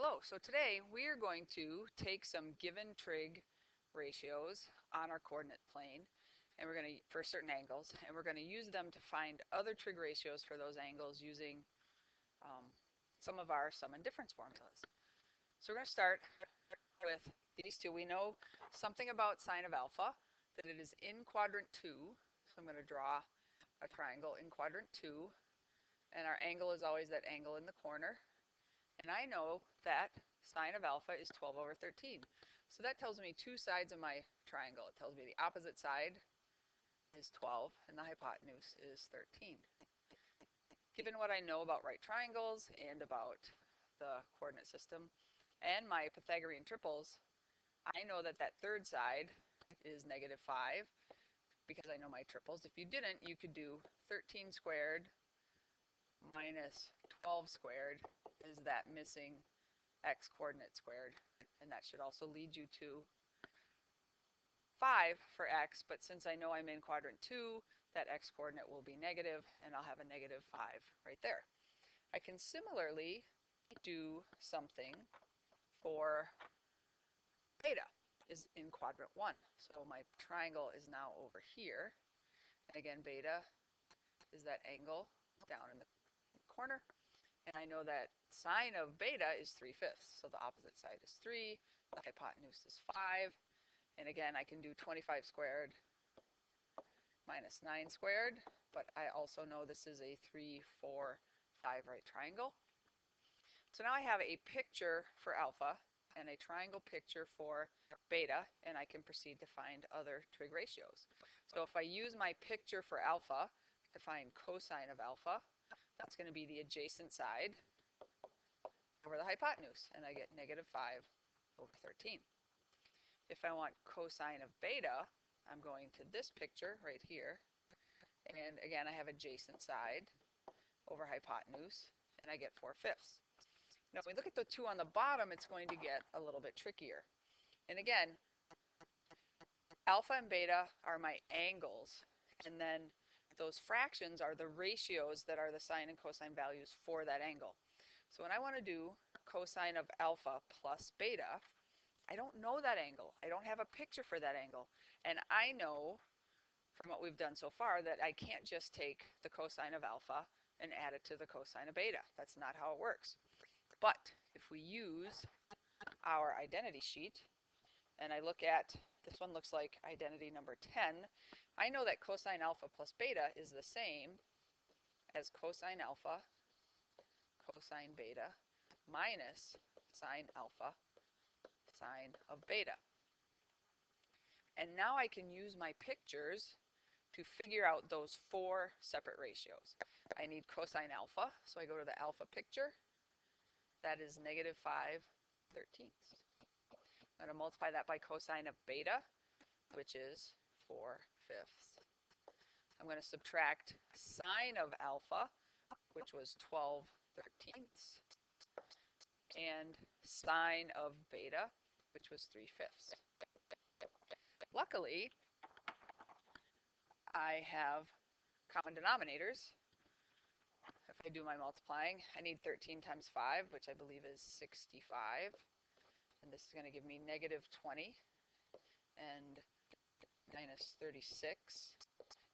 Hello, so today we are going to take some given trig ratios on our coordinate plane and we're going to, for certain angles, and we're going to use them to find other trig ratios for those angles using some of our sum and difference formulas. So we're going to start with these two. We know something about sine of alpha, that it is in quadrant 2. So I'm going to draw a triangle in quadrant 2, and our angle is always that angle in the corner. And I know that sine of alpha is 12 over 13. So that tells me two sides of my triangle. It tells me the opposite side is 12 and the hypotenuse is 13. Given what I know about right triangles and about the coordinate system and my Pythagorean triples, I know that that third side is negative 5 because I know my triples. If you didn't, you could do 13 squared minus 12 squared is that missing x coordinate squared, and that should also lead you to 5 for x, but since I know I'm in quadrant 2, that x coordinate will be negative, and I'll have a negative 5 right there. I can similarly do something for beta is in quadrant 1. So my triangle is now over here, and again beta is that angle down in the corner. And I know that sine of beta is 3/5. So the opposite side is 3, the hypotenuse is 5. And again, I can do 25 squared minus 9 squared, but I also know this is a 3, 4, 5 right triangle. So now I have a picture for alpha and a triangle picture for beta, and I can proceed to find other trig ratios. So if I use my picture for alpha to find cosine of alpha, that's going to be the adjacent side over the hypotenuse, and I get negative 5 over 13. If I want cosine of beta, I'm going to this picture right here, and again I have adjacent side over hypotenuse, and I get 4/5. Now if we look at the two on the bottom, it's going to get a little bit trickier. And again, alpha and beta are my angles, and then those fractions are the ratios that are the sine and cosine values for that angle. So when I want to do cosine of alpha plus beta, I don't know that angle. I don't have a picture for that angle. And I know from what we've done so far that I can't just take the cosine of alpha and add it to the cosine of beta. That's not how it works. But if we use our identity sheet, and I look at, this one looks like identity number 10, I know that cosine alpha plus beta is the same as cosine alpha cosine beta minus sine alpha sine of beta. And now I can use my pictures to figure out those 4 separate ratios. I need cosine alpha, so I go to the alpha picture. That is negative 5/13. I'm going to multiply that by cosine of beta, which is 4/5. I'm going to subtract sine of alpha, which was 12/13, and sine of beta, which was 3/5. Luckily, I have common denominators. If I do my multiplying, I need 13 times 5, which I believe is 65. And this is going to give me negative 20 and minus 36.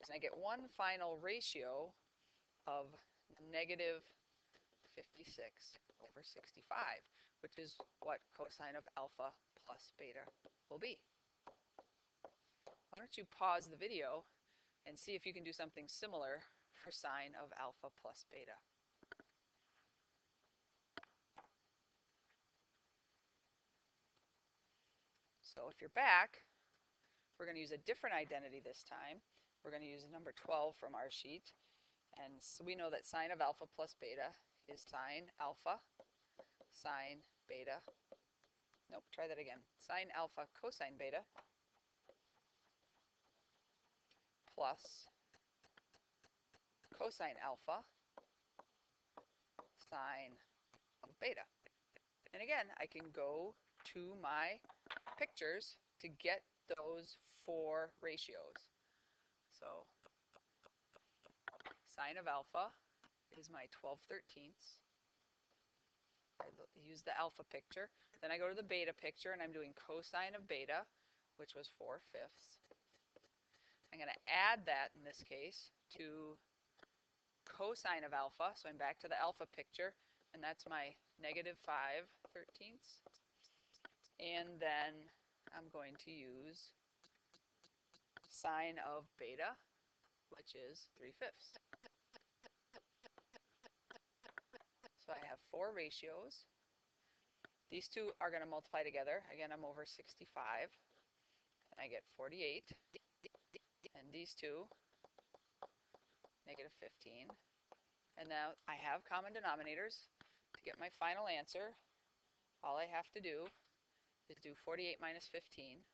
And I get one final ratio of negative 56 over 65, which is what cosine of alpha plus beta will be. Why don't you pause the video and see if you can do something similar for sine of alpha plus beta. So if you're back, we're going to use a different identity this time. We're going to use number 12 from our sheet. And so we know that sine of alpha plus beta is sine alpha sine beta. Nope, try that again. Sine alpha cosine beta plus cosine alpha sine of beta. And again, I can go to my pictures to get those 4 ratios. So sine of alpha is my 12/13. I use the alpha picture. Then I go to the beta picture and I'm doing cosine of beta, which was 4/5. I'm going to add that in this case to cosine of alpha. So I'm back to the alpha picture, and that's my -5/13. And then I'm going to use sine of beta, which is 3/5. So I have four ratios. These two are going to multiply together. Again, I'm over 65, and I get 48. And these two, -15. And now I have common denominators. To get my final answer, all I have to do is do 48 minus 15,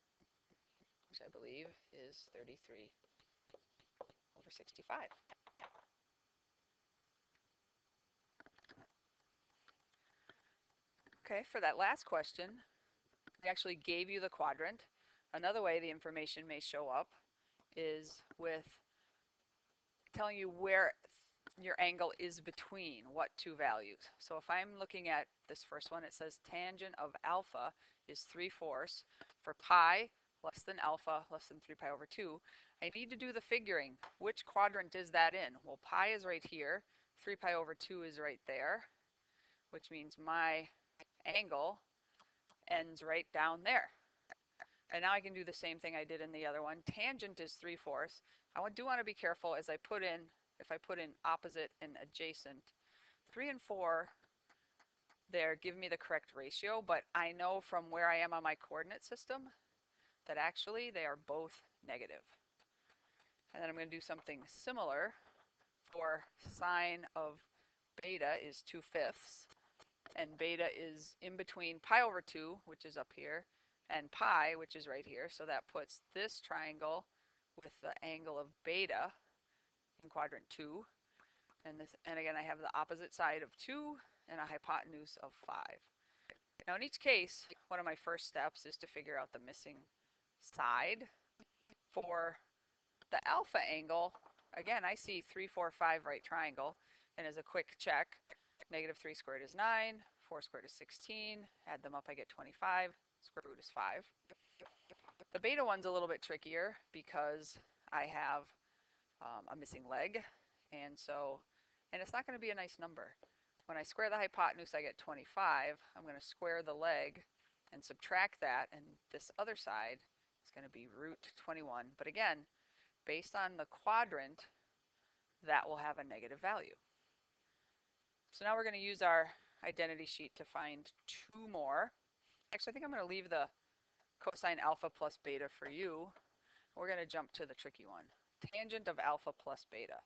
which I believe is 33/65. Okay, for that last question, I actually gave you the quadrant. Another way the information may show up is with telling you where your angle is between what two values. So if I'm looking at this first one, it says tangent of alpha is 3/4. For pi, less than alpha, less than 3 pi over 2, I need to do the figuring. Which quadrant is that in? Well, pi is right here. 3 pi over 2 is right there, which means my angle ends right down there. And now I can do the same thing I did in the other one. Tangent is 3/4. I do want to be careful as I put in, if I put in opposite and adjacent, 3 and 4 there give me the correct ratio, but I know from where I am on my coordinate system that actually they are both negative. And then I'm going to do something similar for sine of beta is 2/5, and beta is in between pi over 2, which is up here, and pi, which is right here. So that puts this triangle with the angle of beta in quadrant 2. And again, I have the opposite side of 2 and a hypotenuse of 5. Now in each case, one of my first steps is to figure out the missing side. For the alpha angle, again, I see 3, 4, 5 right triangle, and as a quick check, -3 squared is 9, 4 squared is 16, add them up I get 25, square root is 5. The beta one's a little bit trickier because I have a missing leg, and it's not going to be a nice number. When I square the hypotenuse I get 25, I'm going to square the leg and subtract that, and this other side is going to be √21. But again, based on the quadrant, that will have a negative value. So now we're going to use our identity sheet to find two more. Actually, I think I'm going to leave the cosine alpha plus beta for you. We're going to jump to the tricky one. Tangent of alpha plus beta.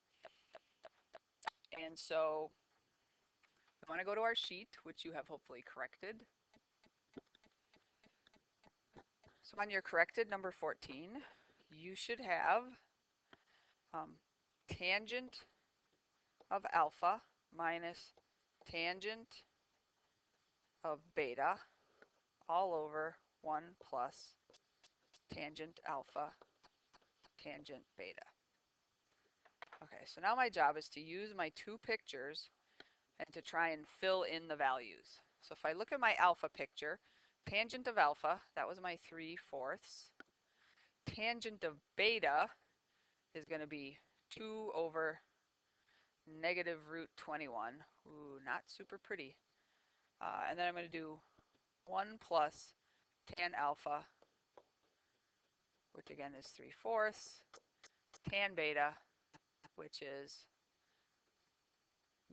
And so we want to go to our sheet, which you have hopefully corrected. So on your corrected number 14, you should have tangent of alpha minus tangent of beta all over 1 plus tangent alpha tangent beta. Okay, so now my job is to use my two pictures and to try and fill in the values. So if I look at my alpha picture, tangent of alpha, that was my 3/4. Tangent of beta is going to be 2 over -√21. Ooh, not super pretty. And then I'm going to do 1 plus tan alpha, which again is 3/4, tan beta, which is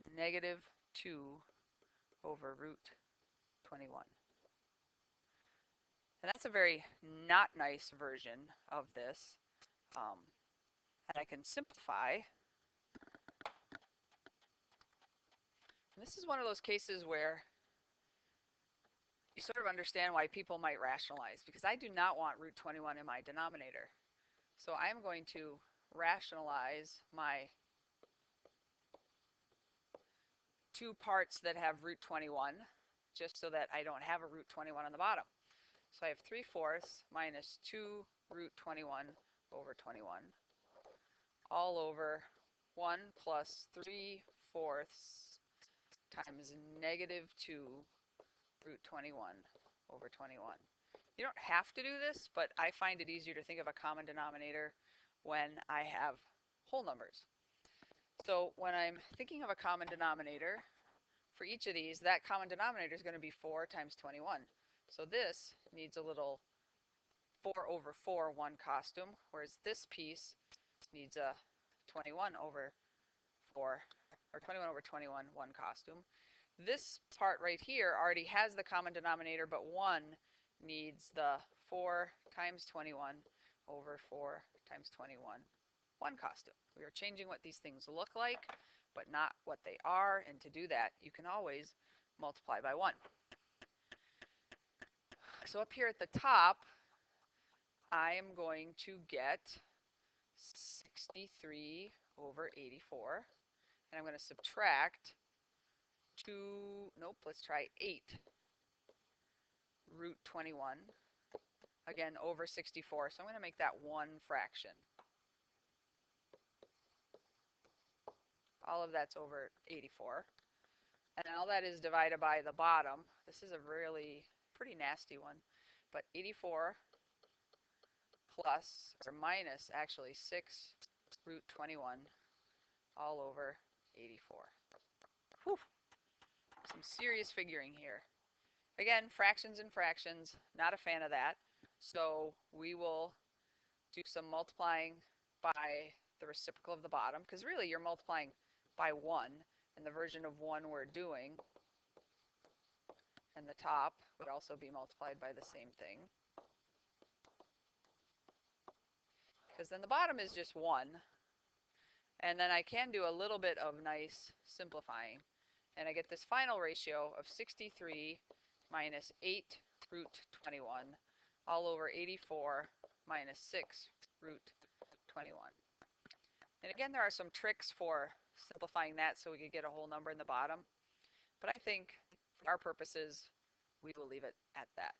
-2 over √21. And that's a very not nice version of this. And I can simplify. And this is one of those cases where you sort of understand why people might rationalize, because I do not want √21 in my denominator. So I'm going to rationalize my two parts that have √21, just so that I don't have a √21 on the bottom. So I have 3/4 minus 2 √21 over 21, all over 1 plus 3/4 times negative 2 root 21 over 21. You don't have to do this, but I find it easier to think of a common denominator when I have whole numbers. So when I'm thinking of a common denominator, for each of these, that common denominator is going to be 4 times 21. So this needs a little 4 over 4 one costume, whereas this piece needs a 21 over 4, or 21 over 21 one costume. This part right here already has the common denominator, but 1 needs the 4 times 21 over 4 times 21 one costume. We are changing what these things look like, but not what they are, and to do that, you can always multiply by 1. So up here at the top, I am going to get 63 over 84, and I'm going to subtract 2, nope, let's try 8 root 21, again, over 64. So I'm going to make that one fraction. All of that's over 84. And all that is divided by the bottom. This is a really pretty nasty one. But 84 plus, or minus, actually, 6 root 21 all over 84. Whew. Some serious figuring here. Again, fractions and fractions, not a fan of that. So we will do some multiplying by the reciprocal of the bottom, because really you're multiplying by 1, and the version of 1 we're doing, and the top would also be multiplied by the same thing. Because then the bottom is just 1, and then I can do a little bit of nice simplifying, and I get this final ratio of 63 minus 8 root 21 all over 84 minus 6 root 21. And again, there are some tricks for simplifying that so we could get a whole number in the bottom. But I think for our purposes, we will leave it at that.